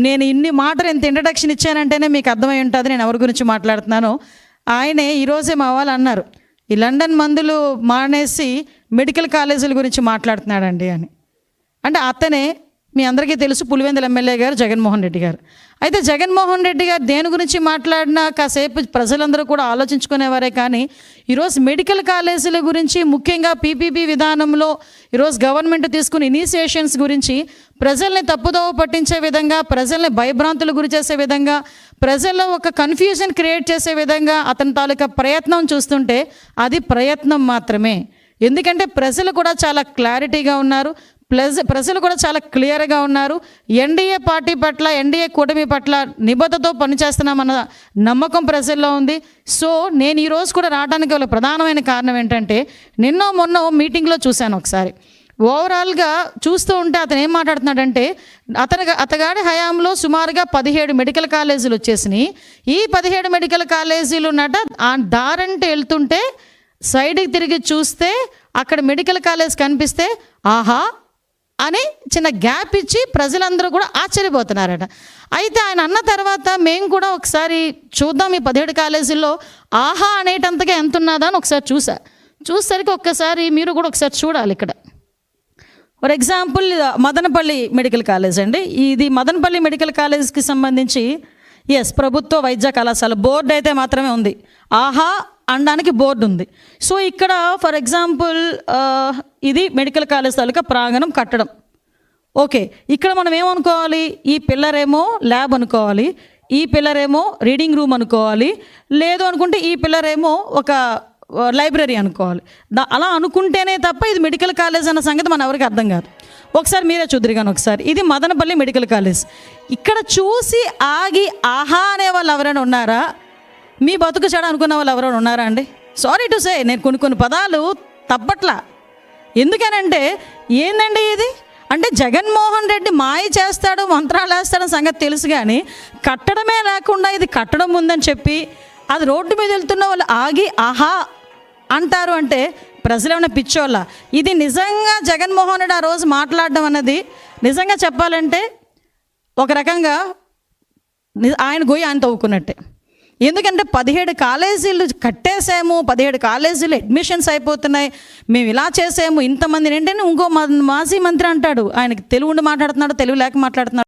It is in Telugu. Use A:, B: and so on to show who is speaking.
A: నేను ఇన్ని మాటలు ఎంత ఇంట్రడక్షన్ ఇచ్చానంటేనే మీకు అర్థమై ఉంటుంది నేను ఎవరి గురించి మాట్లాడుతున్నానో. ఆయనే ఈరోజే మా వాళ్ళు అన్నారు, ఈ లండన్ మందులు మానేసి మెడికల్ కాలేజీల గురించి మాట్లాడుతున్నాడండి అని. అంటే అతనే మీ అందరికీ తెలుసు పులివెందుల ఎమ్మెల్యే గారు జగన్మోహన్ రెడ్డి గారు. అయితే జగన్మోహన్ రెడ్డి గారు దేని గురించి మాట్లాడినా కాసేపు ప్రజలందరూ కూడా ఆలోచించుకునేవారే. కానీ ఈరోజు మెడికల్ కాలేజీల గురించి, ముఖ్యంగా పీపీపీ విధానంలో ఈరోజు గవర్నమెంట్ తీసుకున్న ఇనిషియేషన్స్ గురించి ప్రజల్ని తప్పుదోవ పట్టించే విధంగా, ప్రజల్ని భయభ్రాంతులు గురి చేసే విధంగా, ప్రజల్లో ఒక కన్ఫ్యూజన్ క్రియేట్ చేసే విధంగా అతని తాలూకా ప్రయత్నం చూస్తుంటే అది ప్రయత్నం మాత్రమే. ఎందుకంటే ప్రజలు కూడా చాలా క్లారిటీగా ఉన్నారు, ప్రజలు కూడా చాలా క్లియర్గా ఉన్నారు. ఎన్డీఏ పార్టీ పట్ల, ఎన్డీఏ కూటమి పట్ల నిబద్ధతతో పనిచేస్తున్నామన్న నమ్మకం ప్రజల్లో ఉంది. సో నేను ఈరోజు కూడా రావడానికి గల ప్రధానమైన కారణం ఏంటంటే, మొన్న మీటింగ్లో చూశాను ఒకసారి. ఓవరాల్గా చూస్తూ ఉంటే అతను ఏం మాట్లాడుతున్నాడంటే, అతగాడి హయాంలో సుమారుగా 17 మెడికల్ కాలేజీలు వచ్చేసినాయి. ఈ 17 మెడికల్ కాలేజీలు ఉన్నట ఆ దారంటే వెళ్తుంటే సైడ్కి తిరిగి చూస్తే అక్కడ మెడికల్ కాలేజ్ కనిపిస్తే ఆహా అని చిన్న గ్యాప్ ఇచ్చి ప్రజలందరూ కూడా ఆశ్చర్యపోతున్నారట. అయితే ఆయన అన్న తర్వాత మేము కూడా ఒకసారి చూద్దాం ఈ 17 కాలేజీల్లో ఆహా అనేటంతగా ఎంత ఉన్నదా అని ఒకసారి చూసేసరికి ఒక్కసారి మీరు కూడా ఒకసారి చూడాలి. ఇక్కడ for example Madanapalle medical college అండి. ఇది మదనపల్లి మెడికల్ కాలేజ్కి సంబంధించి ప్రభుత్వ వైద్య కళాశాల బోర్డు అయితే మాత్రమే ఉంది, ఆహా అనడానికి బోర్డు ఉంది. సో ఇక్కడ ఫర్ ఎగ్జాంపుల్ ఇది మెడికల్ కాలేజ్ తాలూకా ప్రాంగణం కట్టడం. ఓకే, ఇక్కడ మనం ఏమనుకోవాలి, ఈ పిల్లర్ ఏమో ల్యాబ్ అనుకోవాలి, ఈ పిల్లర్ ఏమో రీడింగ్ రూమ్ అనుకోవాలి, లేదు అనుకుంటే ఈ పిల్లర్ ఏమో ఒక లైబ్రరీ అనుకోవాలి. అలా అనుకుంటేనే తప్ప ఇది మెడికల్ కాలేజ్ అన్న సంగతి మన ఎవరికి అర్థం కాదు. ఒకసారి మీరే చూద్దరు కానీ ఒకసారి ఇది మదనపల్లి మెడికల్ కాలేజ్. ఇక్కడ చూసి ఆగి ఆహా అనే వాళ్ళు ఎవరైనా ఉన్నారా? మీ బతుకు చెడ అనుకున్న వాళ్ళు ఎవరైనా ఉన్నారా అండి? సారీ టు సే, నేను కొన్ని పదాలు తప్పట్లా. ఎందుకనంటే ఏందండి ఇది అంటే, జగన్మోహన్ రెడ్డి మాయ చేస్తాడు, మంత్రాలు వేస్తాడని సంగతి తెలుసు, కానీ కట్టడమే లేకుండా ఇది కట్టడం ఉందని చెప్పి అది రోడ్డు మీద వెళ్తున్న వాళ్ళు ఆగి ఆహా అంటారు అంటే ప్రజలు ఏమైనా పిచ్చోళ్ళ? ఇది నిజంగా జగన్మోహన్ రెడ్డి ఆ రోజు మాట్లాడడం అన్నది నిజంగా చెప్పాలంటే ఒక రకంగా ఆయన గొయ్యి ఆయన తవ్వుకున్నట్టే. ఎందుకంటే 17 కాలేజీలు కట్టేసాము, 17 కాలేజీలు అడ్మిషన్స్ అయిపోతున్నాయి, మేము ఇలా చేసాము ఇంతమందిని ఏంటంటే ఇంకో మాజీ మంత్రి అంటాడు, ఆయనకి తెలుగు ఉండి మాట్లాడుతున్నాడు, తెలుగు లేక మాట్లాడుతున్నాడు.